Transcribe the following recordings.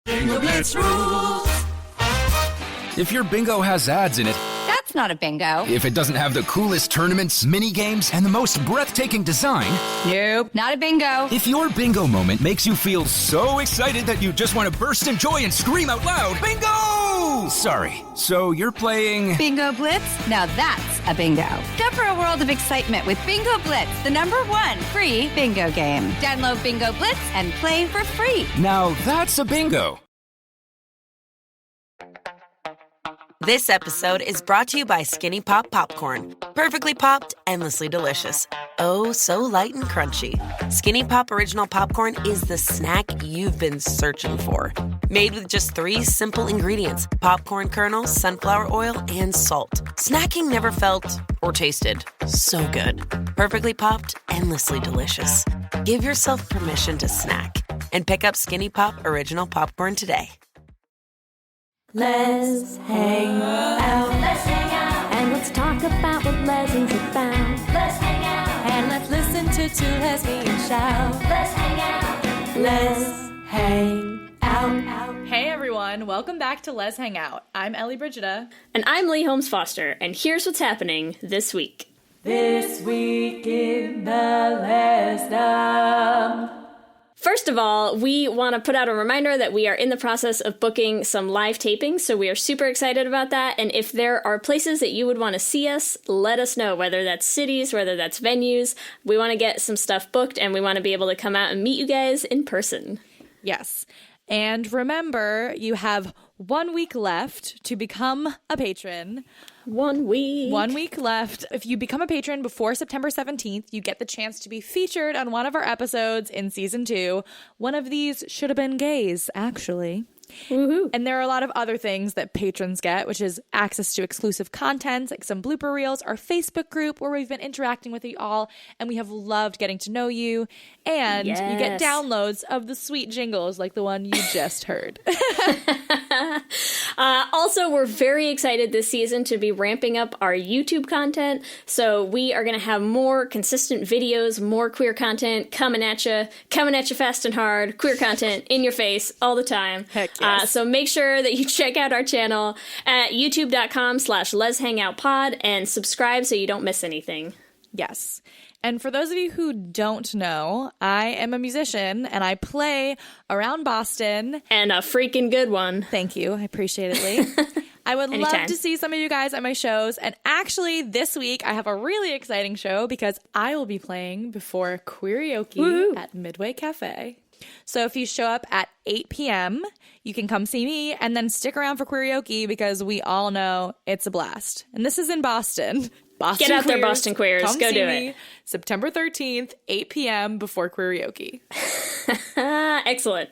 Bingo Blitz rules. If your bingo has ads in it, That's not a bingo. if it doesn't have the coolest tournaments, mini games, and the most breathtaking design, Nope, not a bingo. if your bingo moment makes you feel so excited that you just want to burst in joy and scream out loud, bingo! Sorry, so you're playing... Bingo Blitz? Now that's a bingo. Go for a world of excitement with Bingo Blitz, the #1 free bingo game. Download Bingo Blitz and play for free. Now that's a bingo. This episode is brought to you by Skinny Pop Popcorn. Perfectly popped, endlessly delicious. Oh, so light and crunchy. Skinny Pop Original Popcorn is the snack you've been searching for. Made with just 3 simple ingredients: popcorn kernels, sunflower oil, and salt. Snacking never felt or tasted so good. Perfectly popped, endlessly delicious. Give yourself permission to snack and pick up Skinny Pop Original Popcorn today. Let's hang out. Let's hang out. And let's talk about what lessons have found. Let's hang out. And let's listen to 2 lesbians shout. Let's hang out. Let's hang out. Hey everyone, welcome back to Let's Hang Out. I'm Ellie Brigida. And I'm Lee Holmes Foster, and here's what's happening this week. This week in the Lesdom. First of all, we want to put out a reminder that we are in the process of booking some live tapings, so we are super excited about that. And if there are places that you would want to see us, let us know, whether that's cities, whether that's venues. We want to get some stuff booked, and we want to be able to come out and meet you guys in person. Yes. And remember, you have 1 week left to become a patron. 1 week. 1 week left. If you become a patron before September 17th, you get the chance to be featured on one of our episodes in season 2. One of these should have been gays, actually. Woohoo. And there are a lot of other things that patrons get, which is access to exclusive content, like some blooper reels, our Facebook group where we've been interacting with you all, and we have loved getting to know you. And you get Yes. downloads of the sweet jingles like the one you just heard. Also, we're very excited this season to be ramping up our YouTube content. So we are going to have more consistent videos, more queer content coming at you fast and hard. Queer content in your face all the time. Heck yes. So make sure that you check out our channel at youtube.com/leshangoutpod and subscribe so you don't miss anything. Yes. And for those of you who don't know, I am a musician and I play around Boston. And a freaking good one. Thank you. I appreciate it, Lee. I would love Anytime. to see some of you guys at my shows. And actually, this week, I have a really exciting show because I will be playing before Queerioke Woo-hoo. at Midway Cafe. So if you show up at 8 p.m., you can come see me and then stick around for Queerioke because we all know it's a blast. And this is in Boston. Boston Get out there, Queers. Boston Queers. Come Go see do me it. September 13th, 8 p.m. before Queerioke. Excellent.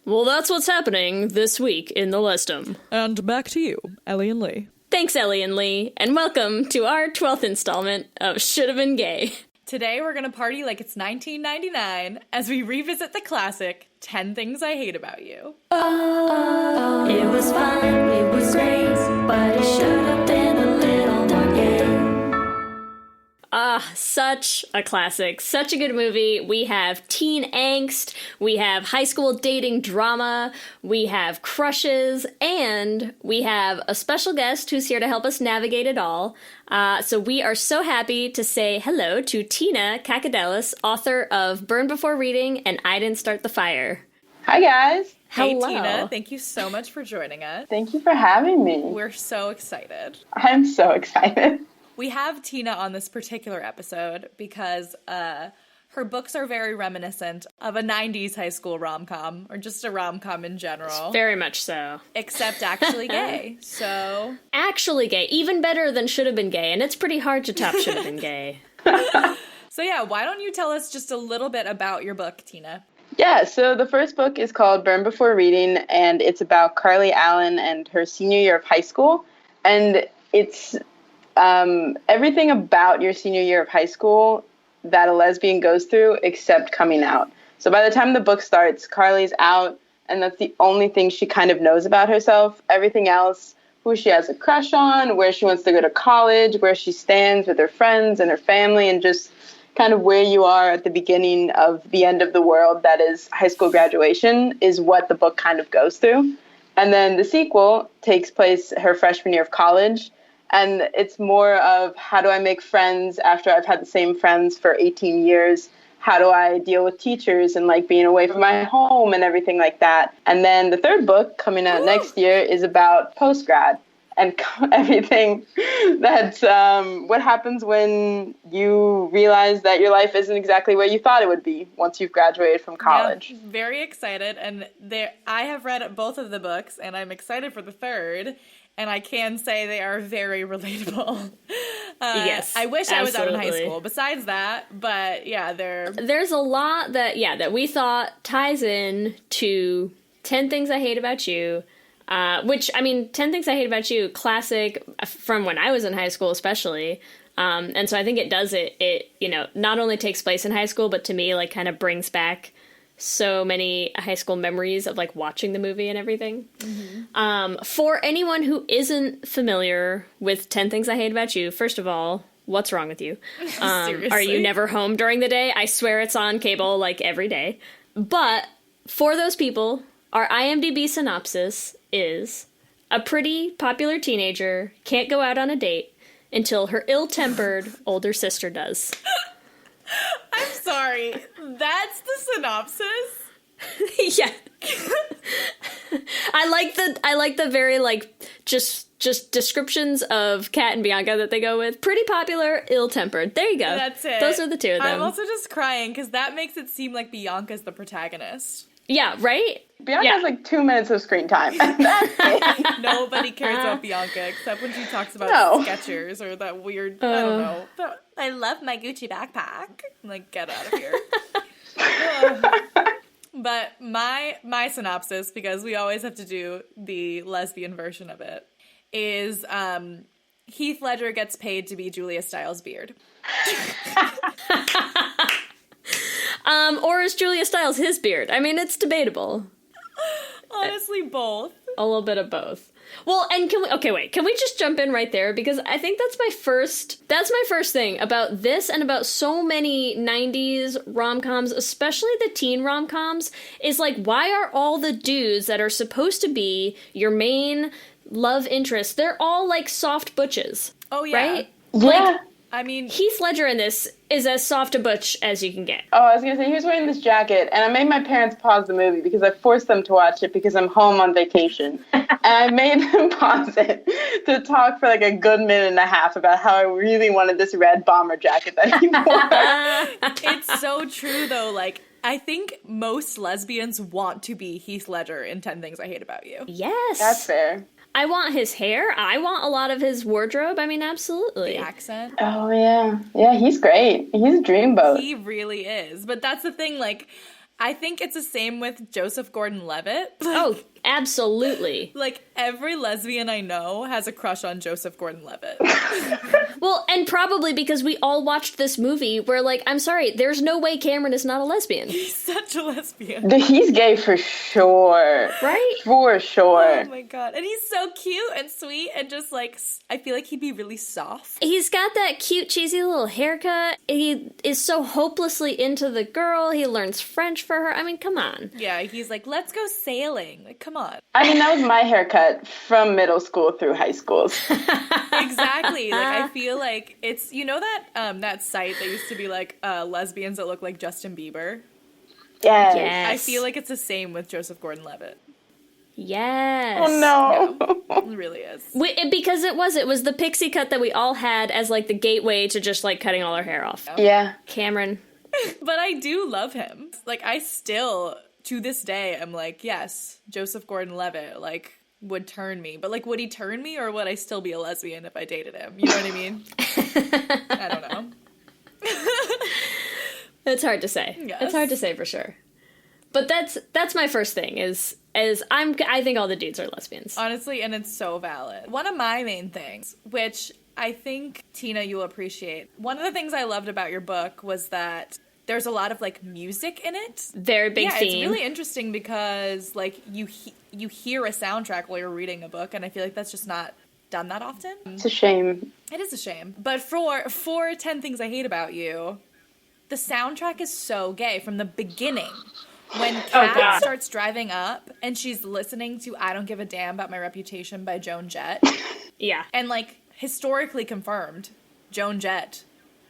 Well, that's what's happening this week in the Lesdom. And back to you, Ellie and Lee. Thanks, Ellie and Lee, and welcome to our 12th installment of Shoulda Been Gay. Today we're going to party like it's 1999 as we revisit the classic 10 Things I Hate About You. It was fun, it was great, but it should have been a little more gay. Such a classic, such a good movie. We have teen angst, we have high school dating drama, we have crushes, and we have a special guest who's here to help us navigate it all. So we are so happy to say hello to Tina Kakadelis, author of Burn Before Reading and I Didn't Start the Fire. Hi, guys. Hey, Hello. Tina, thank you so much for joining us. Thank you for having me. We're so excited. I'm so excited. We have Tina on this particular episode because her books are very reminiscent of a 90s high school rom-com, or just a rom-com in general. Very much so. Except actually gay. So, Actually gay, even better than Shoulda Been Gay, and it's pretty hard to top Shoulda Been Gay. so yeah, why don't you tell us just a little bit about your book, Tina? Yeah, so the first book is called Burn Before Reading, and it's about Carly Allen and her senior year of high school. And it's everything about your senior year of high school that a lesbian goes through except coming out. So by the time the book starts, Carly's out, and that's the only thing she kind of knows about herself. Everything else, who she has a crush on, where she wants to go to college, where she stands with her friends and her family, and just kind of where you are at the beginning of the end of the world that is high school graduation is what the book kind of goes through. And then the sequel takes place her freshman year of college. And it's more of how do I make friends after I've had the same friends for 18 years? How do I deal with teachers and like being away from my home and everything like that? And then the third book coming out next year is about post-grad and everything that's what happens when you realize that your life isn't exactly where you thought it would be once you've graduated from college. Yeah, very excited. And I have read both of the books, and I'm excited for the third. And I can say they are very relatable. Yes, I wish I was out in high absolutely. school besides that, but yeah, There's a lot that we thought ties in to 10 Things I Hate About You, which, I mean, 10 Things I Hate About You, classic from when I was in high school especially. And so I think it does it, you know, not only takes place in high school, but to me, like, kind of brings back so many high school memories of like watching the movie and everything. For anyone who isn't familiar with 10 Things I Hate About You, first of all, what's wrong with you? Are you never home during the day? I swear it's on cable like every day. But for those people, our IMDb synopsis is a pretty popular teenager can't go out on a date until her ill-tempered older sister does. I'm sorry. That's the synopsis? Yeah. I like the very like just descriptions of Kat and Bianca that they go with. Pretty popular, ill-tempered. There you go. That's it. Those are the two of them. I'm also just crying because that makes it seem like Bianca's the protagonist. Yeah, right? Bianca has like 2 minutes of screen time. That's it. Nobody cares about Bianca except when she talks about Skechers or that weird, I don't know. I love my Gucci backpack. Like, get out of here. But my synopsis, because we always have to do the lesbian version of it, is Heath Ledger gets paid to be Julia Stiles' beard. Or is Julia Stiles his beard? I mean, it's debatable. Honestly, both. A little bit of both. Well, and can we just jump in right there? Because I think that's my first thing about this and about so many 90s rom-coms, especially the teen rom-coms, is like, why are all the dudes that are supposed to be your main love interest, they're all like soft butches. Oh, yeah. Right? Yeah. Like, I mean, Heath Ledger in this is as soft a butch as you can get. Oh, I was going to say, he was wearing this jacket, and I made my parents pause the movie because I forced them to watch it because I'm home on vacation. And I made them pause it to talk for like a good minute and a half about how I really wanted this red bomber jacket that he wore. it's so true, though. Like, I think most lesbians want to be Heath Ledger in 10 Things I Hate About You. Yes. That's fair. I want his hair. I want a lot of his wardrobe. I mean, absolutely. The accent. Oh, yeah. Yeah, he's great. He's a dreamboat. He really is. But that's the thing, like, I think it's the same with Joseph Gordon-Levitt. Oh, absolutely. Like, every lesbian I know has a crush on Joseph Gordon-Levitt. Well, and probably because we all watched this movie where, like, I'm sorry, there's no way Cameron is not a lesbian. He's such a lesbian. He's gay for sure. Right? For sure. Oh my god. And he's so cute and sweet and just, like, I feel like he'd be really soft. He's got that cute, cheesy little haircut. He is so hopelessly into the girl. He learns French for her. I mean, come on. Yeah, he's like, let's go sailing. Like, come on. I mean, that was my haircut from middle school through high school. Exactly. Like, I feel like it's, you know that that site that used to be like lesbians that look like Justin Bieber? Yes. Yes. I feel like it's the same with Joseph Gordon-Levitt. Yes. Oh, no. It really is. Because it was the pixie cut that we all had as, like, the gateway to just, like, cutting all our hair off. Yeah. Cameron. But I do love him. Like, I still, to this day, am like, yes, Joseph Gordon-Levitt, like, would turn me. But, like, would he turn me, or would I still be a lesbian if I dated him? You know what I mean? I don't know. It's hard to say. Yes. It's hard to say for sure. But that's my first thing is I think all the dudes are lesbians. Honestly, and it's so valid. One of my main things, which I think, Tina, you'll appreciate. One of the things I loved about your book was that there's a lot of, like, music in it. Very big theme. It's really interesting because, like, you hear a soundtrack while you're reading a book, and I feel like that's just not done that often. It's a shame. It is a shame. But for 10 Things I Hate About You, the soundtrack is so gay from the beginning. When Kat starts driving up and she's listening to I Don't Give a Damn About My Reputation by Joan Jett. Yeah. And, like, historically confirmed, Joan Jett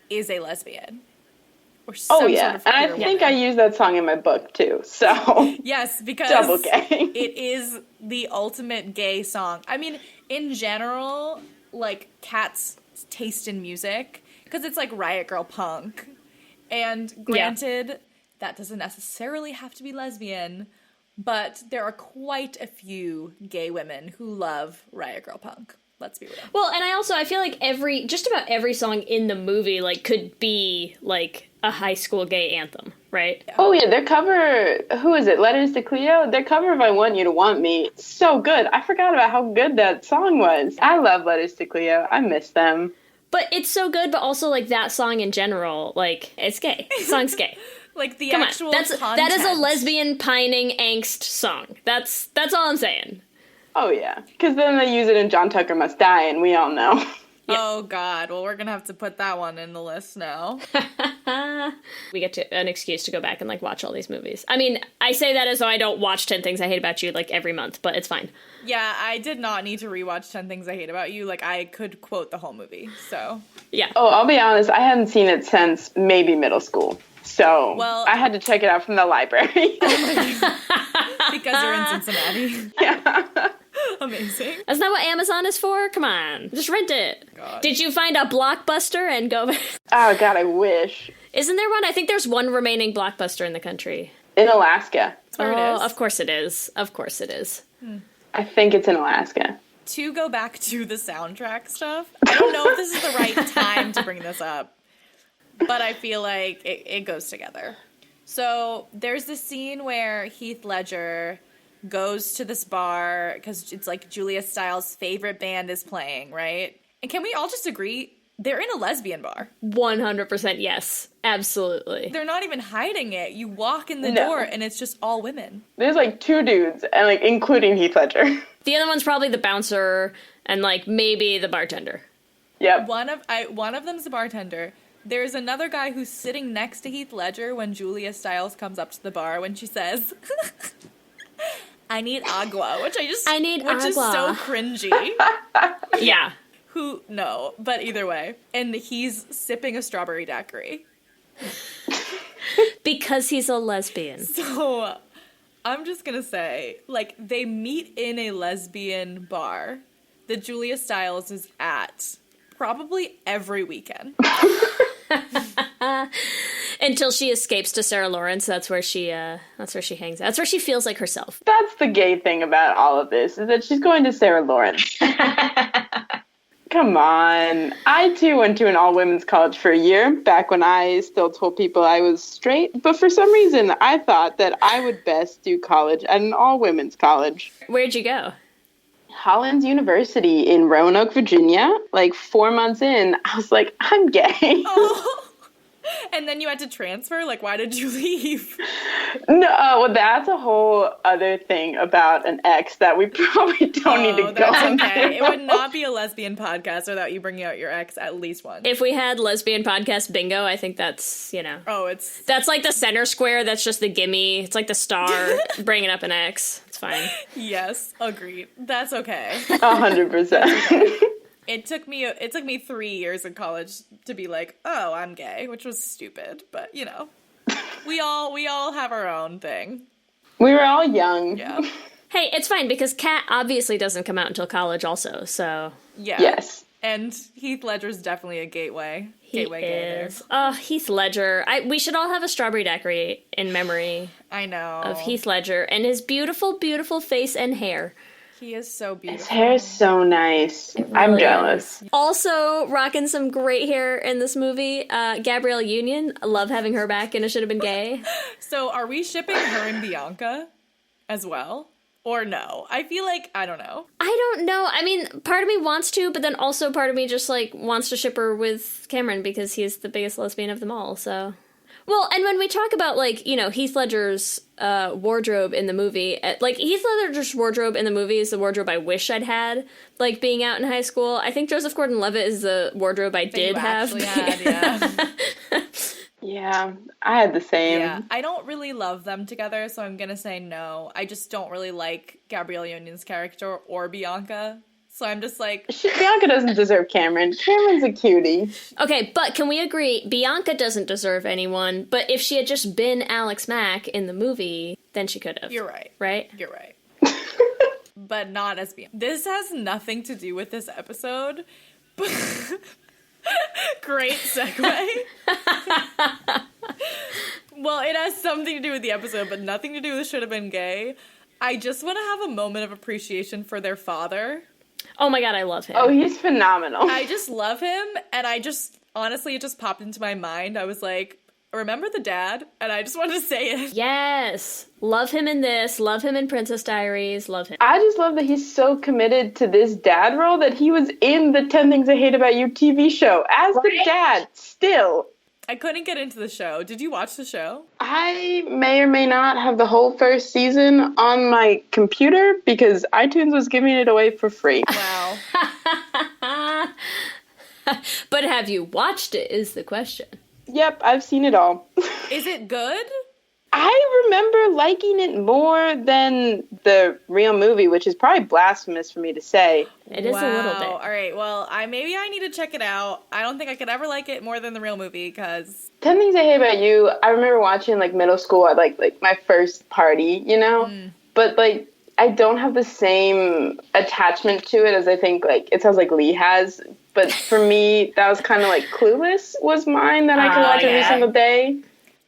is a lesbian. Or some sort of and I queer think woman. I use that song in my book, too, so. Yes, because double gay. It is the ultimate gay song. I mean, in general, like, Kat's taste in music, because it's, like, Riot Girl punk. And granted... That doesn't necessarily have to be lesbian, but there are quite a few gay women who love Riot Girl punk. Let's be real. Well, and I feel like just about every song in the movie, like, could be, like, a high school gay anthem, right? Yeah. Oh, yeah, their cover, who is it, Letters to Cleo? Their cover of I Want You to Want Me, so good. I forgot about how good that song was. I love Letters to Cleo. I miss them. But it's so good, but also, like, that song in general, like, it's gay. The song's gay. Like, the Come actual on, that is a lesbian pining angst song. That's all I'm saying. Oh, yeah. Because then they use it in John Tucker Must Die, and we all know. Yeah. Oh, God. Well, we're going to have to put that one in the list now. We get an excuse to go back and, like, watch all these movies. I mean, I say that as though I don't watch 10 Things I Hate About You, like, every month, but it's fine. Yeah, I did not need to rewatch 10 Things I Hate About You. Like, I could quote the whole movie, so. Yeah. Oh, I'll be honest, I hadn't seen it since maybe middle school. So I had to check it out from the library. Because you're in Cincinnati. Yeah. Amazing. That's not what Amazon is for? Come on. Just rent it. God. Did you find a Blockbuster and go back? Oh, God, I wish. Isn't there one? I think there's one remaining Blockbuster in the country. In Alaska. That's where it is. Of course it is. Of course it is. I think it's in Alaska. To go back to the soundtrack stuff, I don't know if this is the right time to bring this up, but I feel like it goes together. So there's this scene where Heath Ledger goes to this bar because it's like Julia Stiles' favorite band is playing, right? And can we all just agree they're in a lesbian bar? 100% yes. Absolutely. They're not even hiding it. You walk in the door and it's just all women. There's like two dudes, and like including Heath Ledger. The other one's probably the bouncer and like maybe the bartender. Yep. One of them's the bartender. There's another guy who's sitting next to Heath Ledger when Julia Stiles comes up to the bar when she says, I need agua, which is so cringy. Yeah. No, but either way. And he's sipping a strawberry daiquiri. Because he's a lesbian. So, I'm just gonna say, like, they meet in a lesbian bar that Julia Stiles is at probably every weekend. Until she escapes to Sarah Lawrence, that's where she hangs out. That's where she feels like herself. That's the gay thing about all of this, is that she's going to Sarah Lawrence. Come on. I, too, went to an all-women's college for a year, back when I still told people I was straight. But for some reason, I thought that I would best do college at an all-women's college. Where'd you go? Hollins University in Roanoke, Virginia. Like, 4 months in, I was like, I'm gay. Oh. And then you had to transfer? Like, why did you leave? No, well, that's a whole other thing about an ex that we probably don't need to go into. Okay. It would not be a lesbian podcast without you bringing out your ex at least once. If we had lesbian podcast bingo, I think that's, that's like the center square. That's just the gimme. It's like the star bringing up an X. It's fine. Yes, agreed. That's okay. 100%. It took me 3 years in college to be like, oh, I'm gay, which was stupid, but we all have our own thing. We were all young. Yeah. Hey, it's fine because Kat obviously doesn't come out until college also, so. Yeah. Yes. And Heath Ledger's definitely a gateway. He is. Oh, Heath Ledger. We should all have a strawberry daiquiri in memory. I know. Of Heath Ledger and his beautiful, beautiful face and hair. He is so beautiful. His hair is so nice. Really I'm jealous. Also, rocking some great hair in this movie, Gabrielle Union. I love having her back in It Should Have Been Gay. So, are we shipping her and Bianca as well? Or no? I feel like, I don't know. I don't know. I mean, part of me wants to, but then also part of me just, like, wants to ship her with Cameron because he's the biggest lesbian of them all, so... Well, and when we talk about, like, Heath Ledger's wardrobe in the movie, like, Heath Ledger's wardrobe in the movie is the wardrobe I wish I'd had, like, being out in high school. I think Joseph Gordon-Levitt is the wardrobe I did have. Actually had, yeah. Yeah, I had the same. Yeah, I don't really love them together, so I'm gonna say no. I just don't really like Gabrielle Union's character or Bianca, so I'm just like, Bianca doesn't deserve Cameron. Cameron's a cutie. Okay, but can we agree Bianca doesn't deserve anyone, but if she had just been Alex Mack in the movie, then she could have. you're right. Right? You're right. But not as Bianca. This has nothing to do with this episode, but great segue. Well, it has something to do with the episode, but nothing to do with Should Have Been Gay. I just want to have a moment of appreciation for their father. Oh my god, I love him. Oh, he's phenomenal. I just love him, and honestly, it just popped into my mind. I was like, remember the dad? And I just wanted to say it. Yes. Love him in this. Love him in Princess Diaries. Love him. I just love that he's so committed to this dad role that he was in the 10 Things I Hate About You TV show as the dad still. I couldn't get into the show. Did you watch the show? I may or may not have the whole first season on my computer because iTunes was giving it away for free. Wow. But have you watched it is the question. Yep, I've seen it all. Is it good? I remember liking it more than the real movie, which is probably blasphemous for me to say. It is a little bit. All right, well, maybe I need to check it out. I don't think I could ever like it more than the real movie, because 10 Things I Hate About You, I remember watching like middle school at like my first party, you know? But like I don't have the same attachment to it as I think like it sounds like Lee has. But for me, that was kind of like Clueless was mine that I could watch every single day.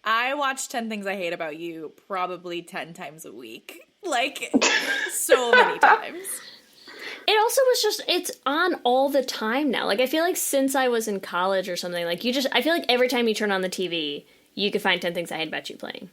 I watch 10 Things I Hate About You probably 10 times a week. Like, so many times. It also was just, it's on all the time now. Like, I feel like since I was in college or something, like, I feel like every time you turn on the TV, you could find 10 Things I Hate About You playing.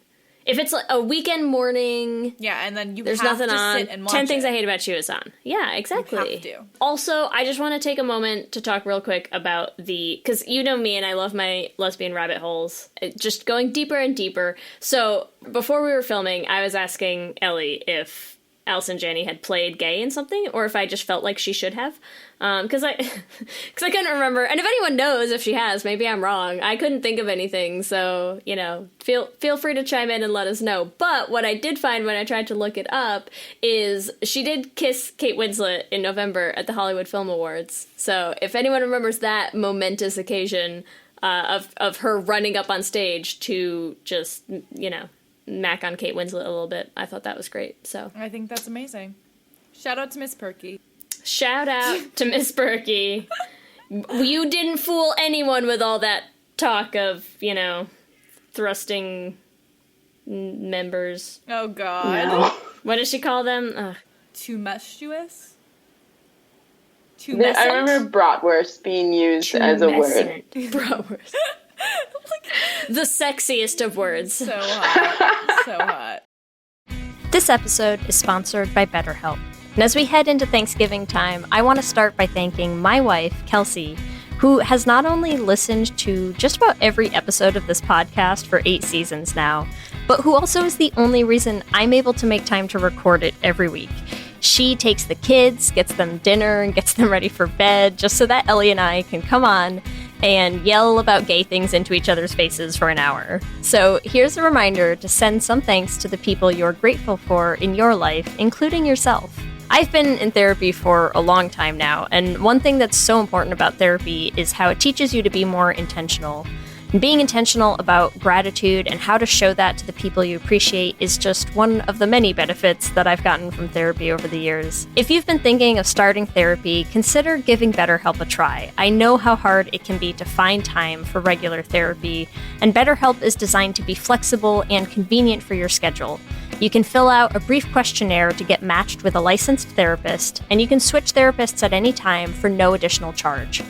If it's like a weekend morning, yeah, and then there's have nothing to on. sit and watch 10 Things it. I Hate About You is on. Yeah, exactly. You have to. Also, I just want to take a moment to talk real quick about because you know me and I love my lesbian rabbit holes. Just going deeper and deeper. So before we were filming, I was asking Ellie if Allison Janney had played gay in something, or if I just felt like she should have. Because I couldn't remember. And if anyone knows if she has, maybe I'm wrong. I couldn't think of anything, so, you know, feel free to chime in and let us know. But what I did find when I tried to look it up is she did kiss Kate Winslet in November at the Hollywood Film Awards. So if anyone remembers that momentous occasion of her running up on stage to just, you know, mac on Kate Winslet a little bit, I thought that was great. So I think that's amazing. Shout out to Miss Perky. Shout out to Miss Perky. You didn't fool anyone with all that talk of, you know, thrusting members. Oh, God. No. What does she call them? Ugh. Tumescent? I remember bratwurst being used as a word. Bratwurst. The sexiest of words. So hot. So hot. This episode is sponsored by BetterHelp. And as we head into Thanksgiving time, I want to start by thanking my wife, Kelsey, who has not only listened to just about every episode of this podcast for 8 seasons now, but who also is the only reason I'm able to make time to record it every week. She takes the kids, gets them dinner, and gets them ready for bed just so that Ellie and I can come on and yell about gay things into each other's faces for an hour. So here's a reminder to send some thanks to the people you're grateful for in your life, including yourself. I've been in therapy for a long time now, and one thing that's so important about therapy is how it teaches you to be more intentional. And being intentional about gratitude and how to show that to the people you appreciate is just one of the many benefits that I've gotten from therapy over the years. If you've been thinking of starting therapy, consider giving BetterHelp a try. I know how hard it can be to find time for regular therapy, and BetterHelp is designed to be flexible and convenient for your schedule. You can fill out a brief questionnaire to get matched with a licensed therapist, and you can switch therapists at any time for no additional charge.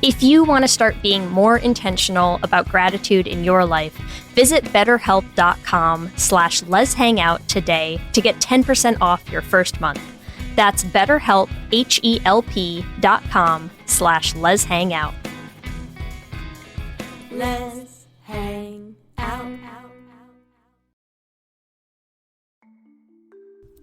If you want to start being more intentional about gratitude in your life, visit betterhelp.com/leshangout today to get 10% off your first month. That's BetterHelp, HELP.com/leshangout. Let's hang out.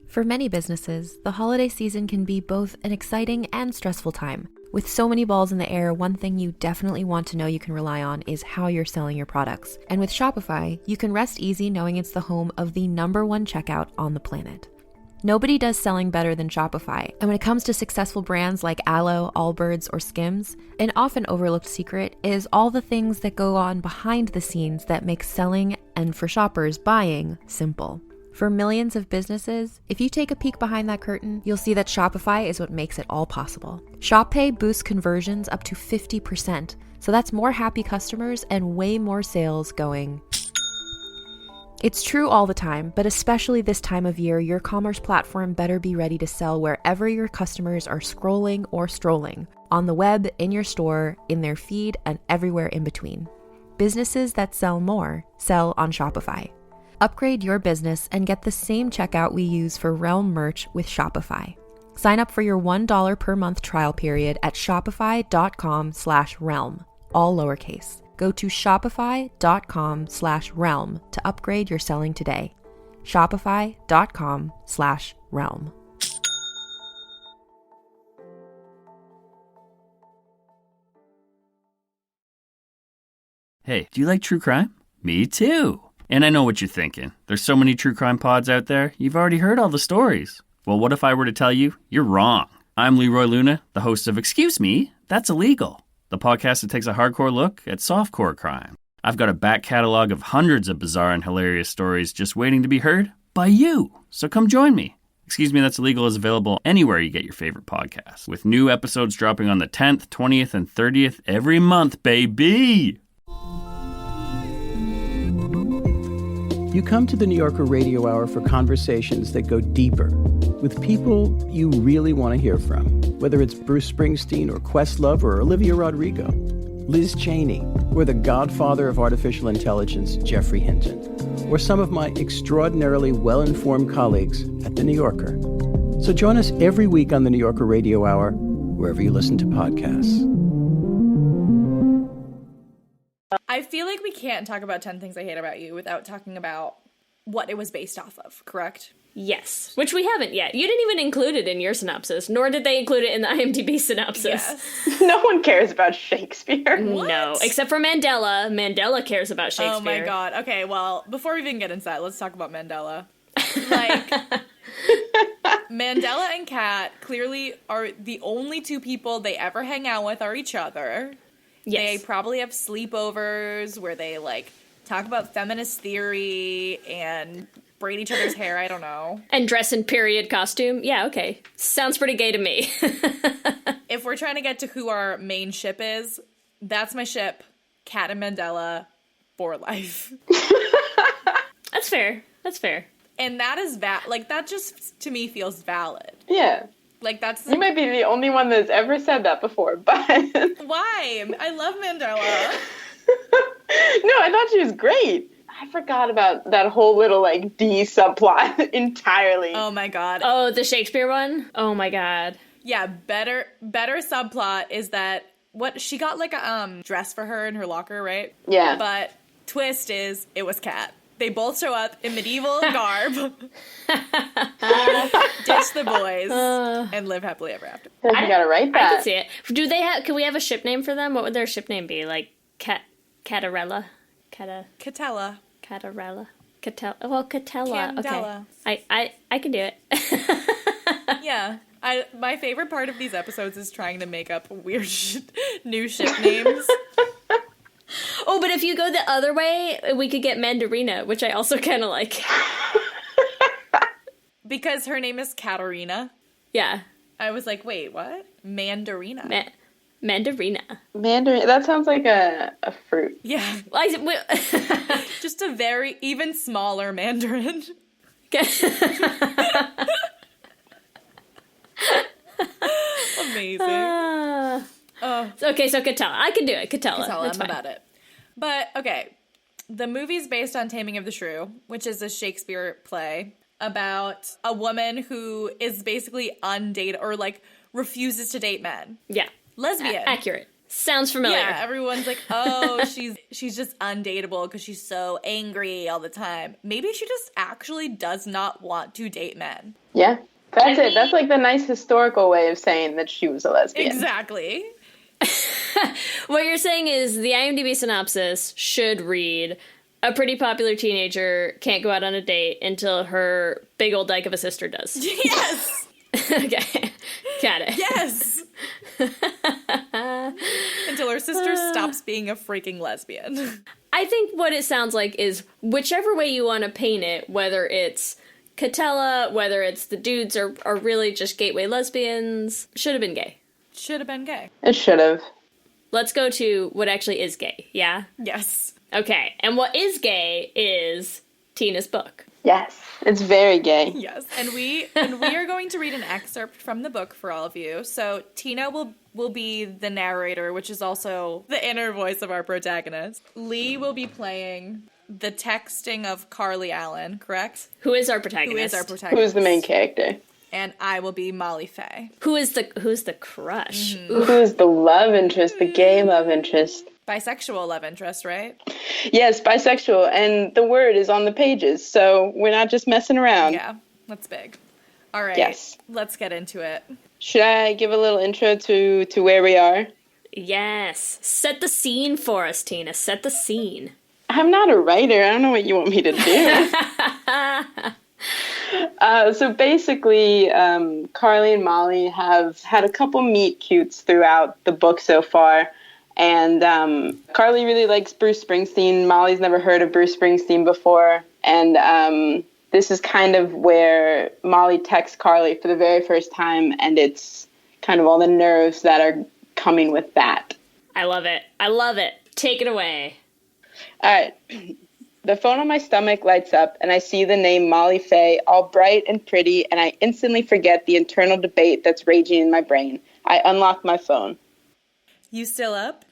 For many businesses, the holiday season can be both an exciting and stressful time. With so many balls in the air, one thing you definitely want to know you can rely on is how you're selling your products. And with Shopify, you can rest easy knowing it's the home of the #1 checkout on the planet. Nobody does selling better than Shopify. And when it comes to successful brands like Aloe, Allbirds, or Skims, an often overlooked secret is all the things that go on behind the scenes that make selling and, for shoppers, buying simple. For millions of businesses, if you take a peek behind that curtain, you'll see that Shopify is what makes it all possible. Shop Pay boosts conversions up to 50%, so that's more happy customers and way more sales going. It's true all the time, but especially this time of year, your commerce platform better be ready to sell wherever your customers are scrolling or strolling, on the web, in your store, in their feed, and everywhere in between. Businesses that sell more sell on Shopify. Upgrade your business and get the same checkout we use for Realm merch with Shopify. Sign up for your $1 per month trial period at shopify.com/realm, all lowercase. Go to shopify.com/realm to upgrade your selling today. Shopify.com/realm. Hey, do you like true crime? Me too. And I know what you're thinking. There's so many true crime pods out there, you've already heard all the stories. Well, what if I were to tell you you're wrong? I'm Leroy Luna, the host of Excuse Me, That's Illegal, the podcast that takes a hardcore look at softcore crime. I've got a back catalog of hundreds of bizarre and hilarious stories just waiting to be heard by you. So come join me. Excuse Me, That's Illegal is available anywhere you get your favorite podcasts, with new episodes dropping on the 10th, 20th, and 30th every month, baby! You come to the New Yorker Radio Hour for conversations that go deeper, with people you really want to hear from, whether it's Bruce Springsteen or Questlove or Olivia Rodrigo, Liz Cheney, or the godfather of artificial intelligence, Jeffrey Hinton, or some of my extraordinarily well-informed colleagues at the New Yorker. So join us every week on the New Yorker Radio Hour, wherever you listen to podcasts. I feel like we can't talk about 10 Things I Hate About You without talking about what it was based off of, correct? Yes, which we haven't yet. You didn't even include it in your synopsis, nor did they include it in the IMDb synopsis. Yes. No one cares about Shakespeare. No, except for Mandela. Mandela cares about Shakespeare. Oh my god. Okay, well, before we even get into that, let's talk about Mandela. Like, Mandela and Kat clearly are the only two people they ever hang out with are each other. Yes. They probably have sleepovers where they, like, talk about feminist theory and braid each other's hair, I don't know. And dress in period costume. Yeah, okay. Sounds pretty gay to me. If we're trying to get to who our main ship is, that's my ship, Kat and Mandela, for life. That's fair. That's fair. And that is, that just, to me, feels valid. Yeah. Like, that's... You might be the only one that's ever said that before, but... Why? I love Mandela. No, I thought she was great. I forgot about that whole little, like, D subplot entirely. Oh, my God. Oh, the Shakespeare one? Oh, my God. Yeah, better subplot is that... She got, like, a dress for her in her locker, right? Yeah. But twist is, it was Kat. They both show up in medieval garb, ditch the boys, and live happily ever after. You gotta write that. I can see it. Can we have a ship name for them? What would their ship name be? Like Catarella? Catella. Catarella? Well, Catella. Candela. Okay. I can do it. Yeah. My favorite part of these episodes is trying to make up weird new ship names. Oh, but if you go the other way, we could get Mandarina, which I also kind of like. Because her name is Katarina. Yeah. I was like, wait, what? Mandarina. Mandarina. Mandarin. That sounds like a fruit. Yeah. Just a very, even smaller mandarin. Amazing. Okay, so Catella. I can do it. Catella. I'm about it. But, okay. The movie's based on Taming of the Shrew, which is a Shakespeare play about a woman who is basically undated, or, like, refuses to date men. Yeah. Lesbian. Accurate. Sounds familiar. Yeah, everyone's like, oh, she's just undateable because she's so angry all the time. Maybe she just actually does not want to date men. Yeah. That's it. That's like the nice historical way of saying that she was a lesbian. Exactly. What you're saying is the IMDb synopsis should read, a pretty popular teenager can't go out on a date until her big old dyke of a sister does. Yes! Okay. Got it. Yes! Until her sister stops being a freaking lesbian. I think what it sounds like is whichever way you want to paint it, whether it's Catella, whether it's the dudes are really just gateway lesbians, should have been gay. Should have been gay. It should have. Let's go to what actually is gay, yeah? Yes. Okay, and what is gay is Tina's book. Yes, it's very gay. Yes, and we are going to read an excerpt from the book for all of you. So Tina will be the narrator, which is also the inner voice of our protagonist. Lee will be playing the texting of Carly Allen, correct? Who is our protagonist? Who's the main character? And I will be Molly Faye. Who's the crush? Mm-hmm. Who's the love interest, the gay love interest? Bisexual love interest, right? Yes, bisexual, and the word is on the pages, so we're not just messing around. Yeah, that's big. All right, yes. Let's get into it. Should I give a little intro to where we are? Yes. Set the scene for us, Tina. Set the scene. I'm not a writer. I don't know what you want me to do. So basically, Carly and Molly have had a couple meet cutes throughout the book so far. And Carly really likes Bruce Springsteen. Molly's never heard of Bruce Springsteen before. And this is kind of where Molly texts Carly for the very first time. And it's kind of all the nerves that are coming with that. I love it. I love it. Take it away. All right. The phone on my stomach lights up, and I see the name Molly Faye, all bright and pretty, and I instantly forget the internal debate that's raging in my brain. I unlock my phone. You still up?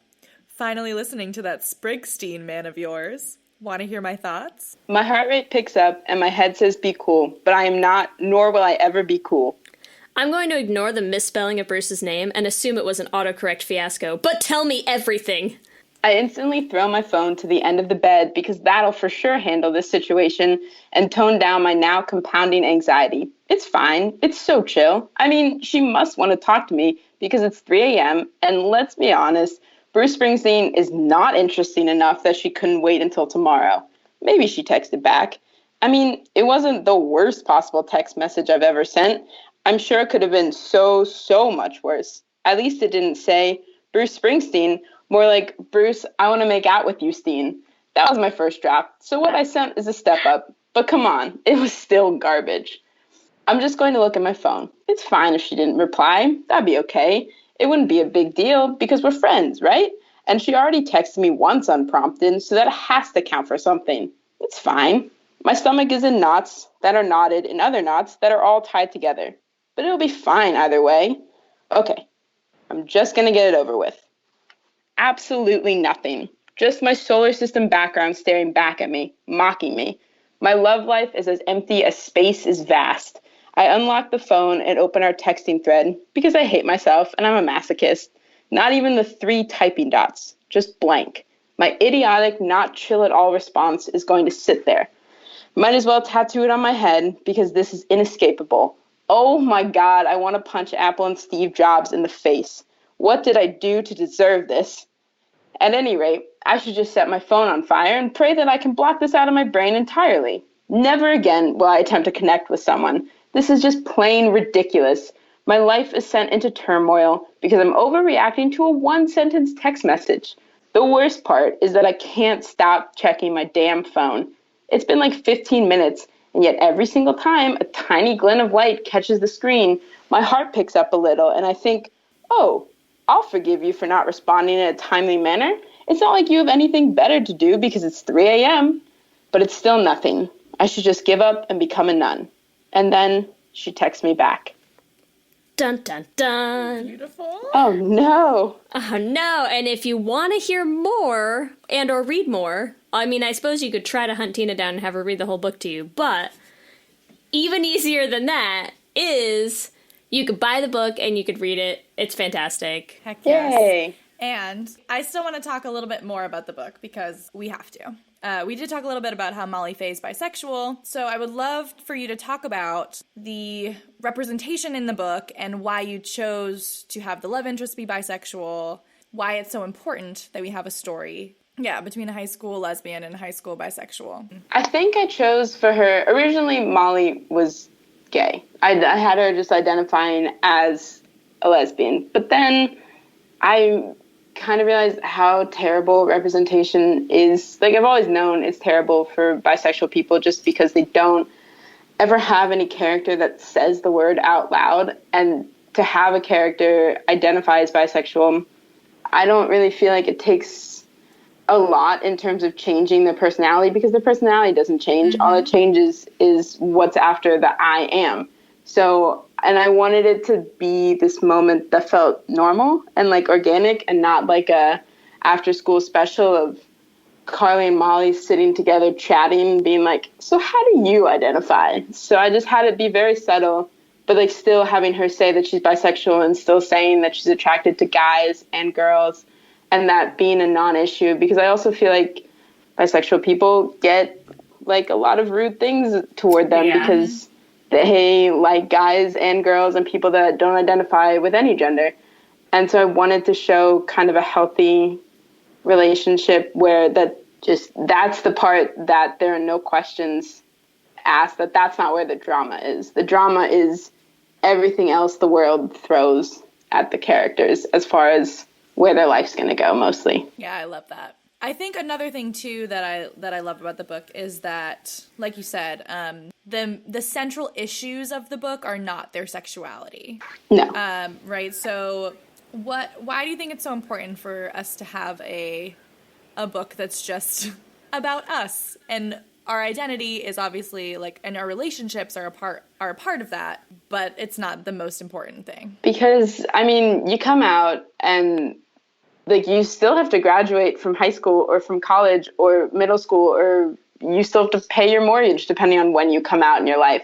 Finally listening to that Springsteen man of yours. Want to hear my thoughts? My heart rate picks up, and my head says be cool, but I am not, nor will I ever be cool. I'm going to ignore the misspelling of Bruce's name and assume it was an autocorrect fiasco, but tell me everything. I instantly throw my phone to the end of the bed because that'll for sure handle this situation and tone down my now compounding anxiety. It's fine. It's so chill. I mean, she must want to talk to me because it's 3 a.m. and let's be honest, Bruce Springsteen is not interesting enough that she couldn't wait until tomorrow. Maybe she texted back. I mean, it wasn't the worst possible text message I've ever sent. I'm sure it could have been so much worse. At least it didn't say, Bruce Springsteen, more like, Bruce, I want to make out with you, Steen. That was my first draft, so what I sent is a step up. But come on, it was still garbage. I'm just going to look at my phone. It's fine if she didn't reply. That'd be okay. It wouldn't be a big deal because we're friends, right? And she already texted me once unprompted, so that has to count for something. It's fine. My stomach is in knots that are knotted in other knots that are all tied together. But it'll be fine either way. Okay, I'm just going to get it over with. Absolutely nothing. Just my solar system background staring back at me, mocking me. My love life is as empty as space is vast. I unlock the phone and open our texting thread because I hate myself and I'm a masochist. Not even the 3 typing dots, just blank. My idiotic, not chill at all response is going to sit there. Might as well tattoo it on my head because this is inescapable. Oh my God, I want to punch Apple and Steve Jobs in the face. What did I do to deserve this? At any rate, I should just set my phone on fire and pray that I can block this out of my brain entirely. Never again will I attempt to connect with someone. This is just plain ridiculous. My life is sent into turmoil because I'm overreacting to a 1-sentence text message. The worst part is that I can't stop checking my damn phone. It's been like 15 minutes, and yet every single time a tiny glint of light catches the screen, my heart picks up a little, and I think, oh, I'll forgive you for not responding in a timely manner. It's not like you have anything better to do because it's 3 a.m. But it's still nothing. I should just give up and become a nun. And then she texts me back. Dun, dun, dun. Beautiful. Oh, no. Oh, no. And if you want to hear more and or read more, I mean, I suppose you could try to hunt Tina down and have her read the whole book to you. But even easier than that is you could buy the book and you could read it. It's fantastic. Heck yes. Yay. And I still want to talk a little bit more about the book because we have to. we did talk a little bit about how Molly Faye's bisexual, so I would love for you to talk about the representation in the book and why you chose to have the love interest be bisexual, why it's so important that we have a story, between a high school lesbian and a high school bisexual. I think I chose for her, originally Molly was gay. I had her just identifying as a lesbian, but then I kind of realized how terrible representation is. Like, I've always known it's terrible for bisexual people just because they don't ever have any character that says the word out loud. And to have a character identify as bisexual, I don't really feel like it takes a lot in terms of changing their personality, because their personality doesn't change. All it changes is what's after the I am. So, and I wanted it to be this moment that felt normal and like organic, and not like a after school special of Carly and Molly sitting together chatting, being like, so how do you identify? So I just had it be very subtle, but like still having her say that she's bisexual and still saying that she's attracted to guys and girls, and that being a non-issue, because I also feel like bisexual people get like a lot of rude things toward them because they like guys and girls and people that don't identify with any gender. And so I wanted to show kind of a healthy relationship where that's the part that there are no questions asked, that's not where the drama is. The drama is everything else the world throws at the characters as far as where their life's going to go mostly. Yeah, I love that. I think another thing too that I love about the book is that, like you said, the central issues of the book are not their sexuality. No. Right. So why do you think it's so important for us to have a book that's just about us? And our identity is obviously and our relationships are a part of that, but it's not the most important thing. Because I mean, you come out and you still have to graduate from high school or from college or middle school, or you still have to pay your mortgage depending on when you come out in your life.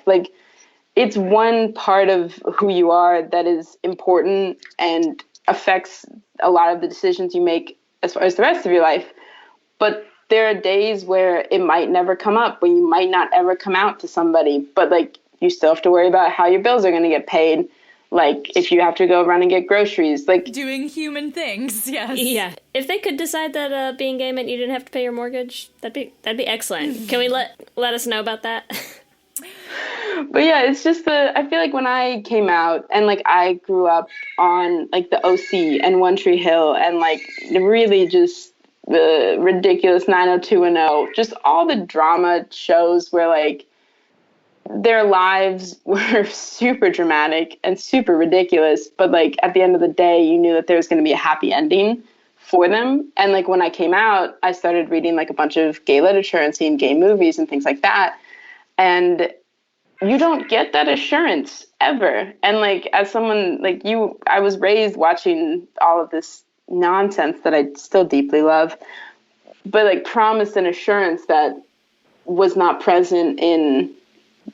It's one part of who you are that is important and affects a lot of the decisions you make as far as the rest of your life. But there are days where it might never come up, where you might not ever come out to somebody, but you still have to worry about how your bills are going to get paid. If you have to go run and get groceries, doing human things, yes. Yeah. If they could decide that being gay meant you didn't have to pay your mortgage, that'd be excellent. Can we let us know about that? But yeah, it's just I feel like when I came out and I grew up on the OC and One Tree Hill and really just the ridiculous 90210, just all the drama shows where their lives were super dramatic and super ridiculous, but at the end of the day, you knew that there was going to be a happy ending for them. And when I came out, I started reading a bunch of gay literature and seeing gay movies and things like that. And you don't get that assurance ever. And as someone you, I was raised watching all of this nonsense that I still deeply love, but promised an assurance that was not present in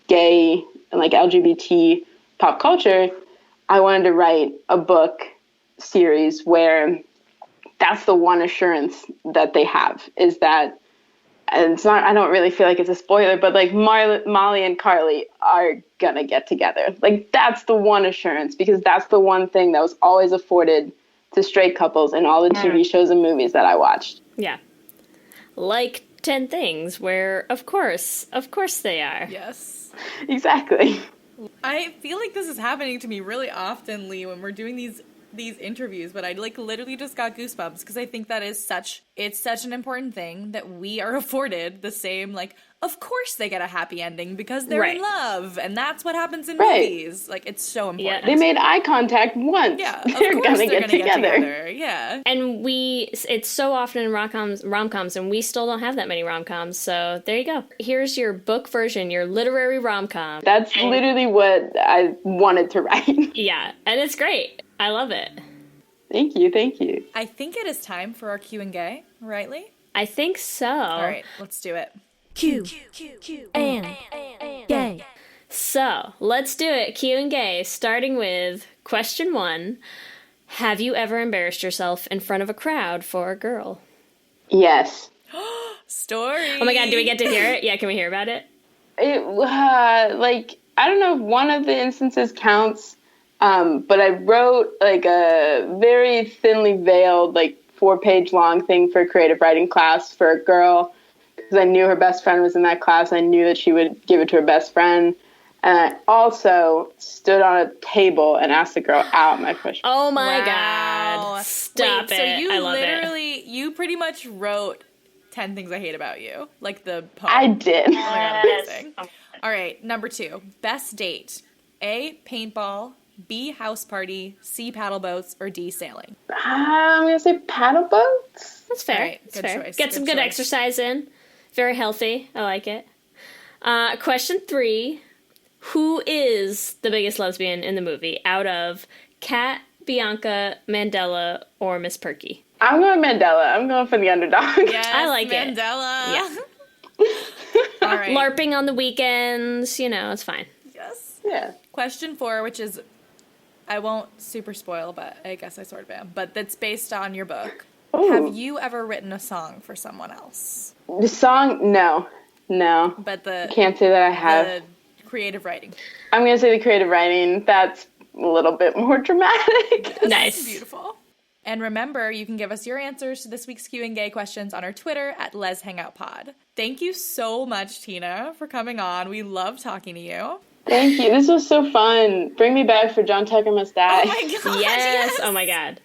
gay and LGBT pop culture. I wanted to write a book series where that's the one assurance that they have, is that, and it's not, I don't really feel like it's a spoiler, but Molly and Carly are gonna get together. That's the one assurance, because that's the one thing that was always afforded to straight couples in all the TV shows and movies that I watched. Yeah. 10 Things, where of course they are. Yes. Exactly. I feel like this is happening to me really often, Lee, when we're doing these interviews, but I literally just got goosebumps because I think that it's such an important thing that we are afforded the same, of course they get a happy ending because they're in love, and that's what happens in movies. It's so important. Yeah. They made eye contact once. Yeah, they're gonna get together. Yeah. And it's so often in rom-coms, and we still don't have that many rom-coms, so there you go. Here's your book version, your literary rom-com. That's literally what I wanted to write. Yeah, and it's great. I love it. Thank you. I think it is time for our Q and Gay, right, Lee? I think so. All right, let's do it. Q and Gay. So, let's do it. Q and Gay, starting with question 1. Have you ever embarrassed yourself in front of a crowd for a girl? Yes. story. Oh my god, do we get to hear it? Yeah, can we hear about it? Like, I don't know if one of the instances counts, but I wrote like a very thinly veiled, like 4-page long thing for a creative writing class for a girl, because I knew her best friend was in that class. I knew that she would give it to her best friend. And I also stood on a table and asked the girl out my freshman. Oh my god. Stop it. So you I love literally, you pretty much wrote 10 Things I Hate About You, like the poem. I did. Oh my god, amazing. All right, number 2. Best date. A, paintball. B, house party. C, paddle boats. Or D, sailing. I'm going to say paddle boats. That's fair. Right, That's good fair. choice, Get good some good choice. exercise in. Very healthy. I like it. Question 3. Who is the biggest lesbian in the movie out of Kat, Bianca, Mandela, or Miss Perky? I'm going Mandela. I'm going for the underdog. Yes, I like Mandela. Yeah. All right. LARPing on the weekends, it's fine. Yes. Yeah. Question 4, which is, I won't super spoil, but I guess I sort of am. But that's based on your book. Ooh. Have you ever written a song for someone else? The song, no. But Can't say that I have. The creative writing. I'm going to say the creative writing. That's a little bit more dramatic. Nice. Beautiful. And remember, you can give us your answers to this week's Q&A questions on our Twitter at Les Hangout Pod. Thank you so much, Tina, for coming on. We love talking to you. Thank you. This was so fun. Bring me back for John Tucker Must Die. Oh my god. Yes. Oh my god.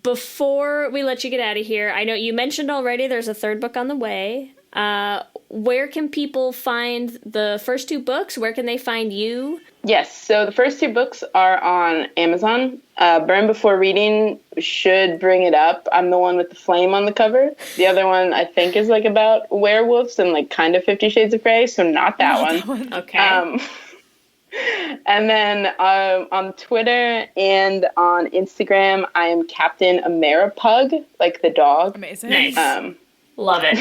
Before we let you get out of here, I know you mentioned already there's a 3rd book on the way. Where can people find the first 2 books? Where can they find you? Yes, so the first 2 books are on Amazon. Burn Before Reading should bring it up. I'm the one with the flame on the cover. The other one, I think, is like about werewolves and like kind of 50 Shades of Grey, so not that one. Okay. And then on Twitter and on Instagram, I am Captain Ameripug, like the dog. Amazing. Nice. Love it.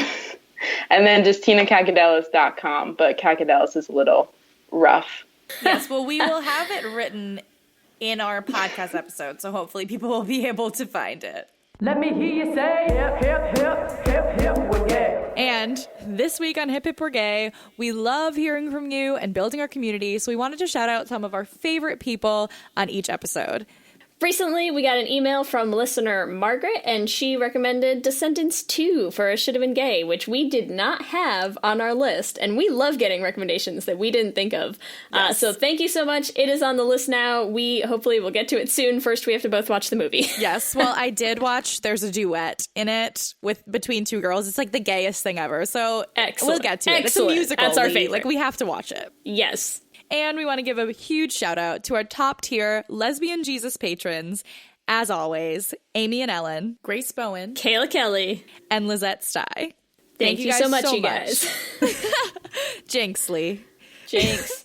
And then just TinaKakadelis.com, but Kakadelis is a little rough. Yes, well, we will have it written in our podcast episode, so hopefully people will be able to find it. Let me hear you say hip, hip, hip, hip, hip, we're gay. And this week on Hip Hip We're Gay, we love hearing from you and building our community, so we wanted to shout out some of our favorite people on each episode. Recently, we got an email from listener Margaret, and she recommended Descendants 2 for A Should Have Been Gay, which we did not have on our list, and we love getting recommendations that we didn't think of. Yes. So thank you so much. It is on the list now. We hopefully will get to it soon. First, we have to both watch the movie. Yes, well, I did watch, there's a duet in it between 2 girls. It's like the gayest thing ever, so Excellent. we'll get to it. Excellent. It's a musical. That's our favorite. Like, we have to watch it. Yes. And we want to give a huge shout out to our top tier lesbian Jesus patrons. As always, Amy and Ellen, Grace Bowen, Kayla Kelly, and Lizette Stye. Thank you guys so much, you guys. Jinx Lee. Jinx.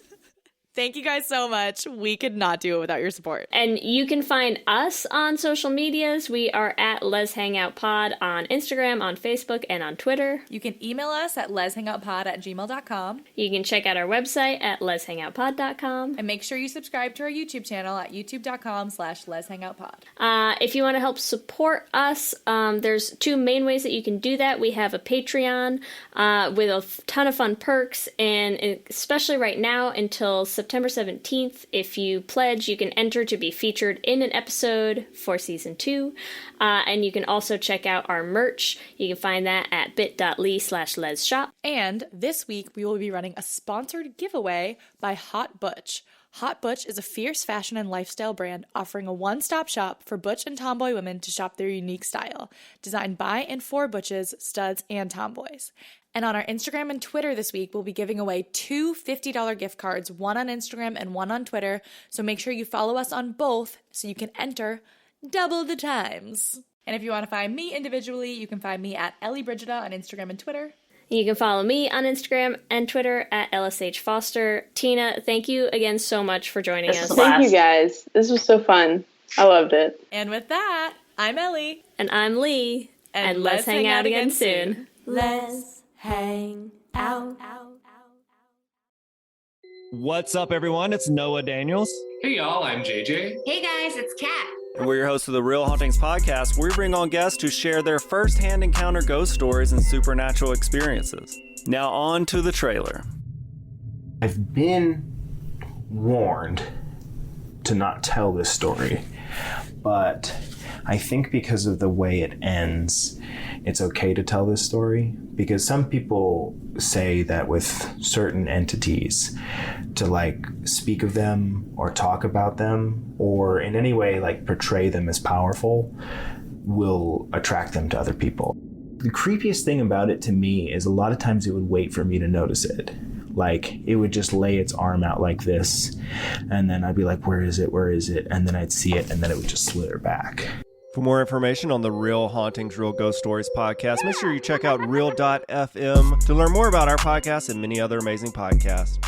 Thank you guys so much. We could not do it without your support. And you can find us on social medias. We are at Les Hangout Pod on Instagram, on Facebook, and on Twitter. You can email us at leshangoutpod@gmail.com. You can check out our website at leshangoutpod.com. And make sure you subscribe to our YouTube channel at youtube.com/leshangoutpod. If you want to help support us, there's 2 main ways that you can do that. We have a Patreon with a ton of fun perks, and especially right now until September 17th, if you pledge, you can enter to be featured in an episode for season 2. And you can also check out our merch. You can find that at bit.ly/lesshop. And this week, we will be running a sponsored giveaway by Hot Butch. Hot Butch is a fierce fashion and lifestyle brand offering a one-stop shop for butch and tomboy women to shop their unique style, designed by and for butches, studs, and tomboys. And on our Instagram and Twitter this week, we'll be giving away 2 $50 gift cards, one on Instagram and one on Twitter. So make sure you follow us on both so you can enter double the times. And if you want to find me individually, you can find me at Ellie Brigida on Instagram and Twitter. You can follow me on Instagram and Twitter at LSH Foster. Tina, thank you again so much for joining us. Thank you guys. This was so fun. I loved it. And with that, I'm Ellie. And I'm Lee. And let's hang out again soon. Let's hang out. What's up, everyone? It's Noah Daniels. Hey, y'all, I'm JJ. Hey, guys, it's Kat. And we're your hosts of the Real Hauntings podcast, where we bring on guests to share their first-hand encounter ghost stories and supernatural experiences. Now on to the trailer. I've been warned to not tell this story, but I think because of the way it ends, it's okay to tell this story, because some people say that with certain entities, to like speak of them or talk about them or in any way like portray them as powerful will attract them to other people. The creepiest thing about it to me is a lot of times it would wait for me to notice it. Like, it would just lay its arm out like this, and then I'd be like, where is it? Where is it? And then I'd see it, and then it would just slither back. For more information on the Real Hauntings, Real Ghost Stories podcast, make sure you check out real.fm to learn more about our podcast and many other amazing podcasts.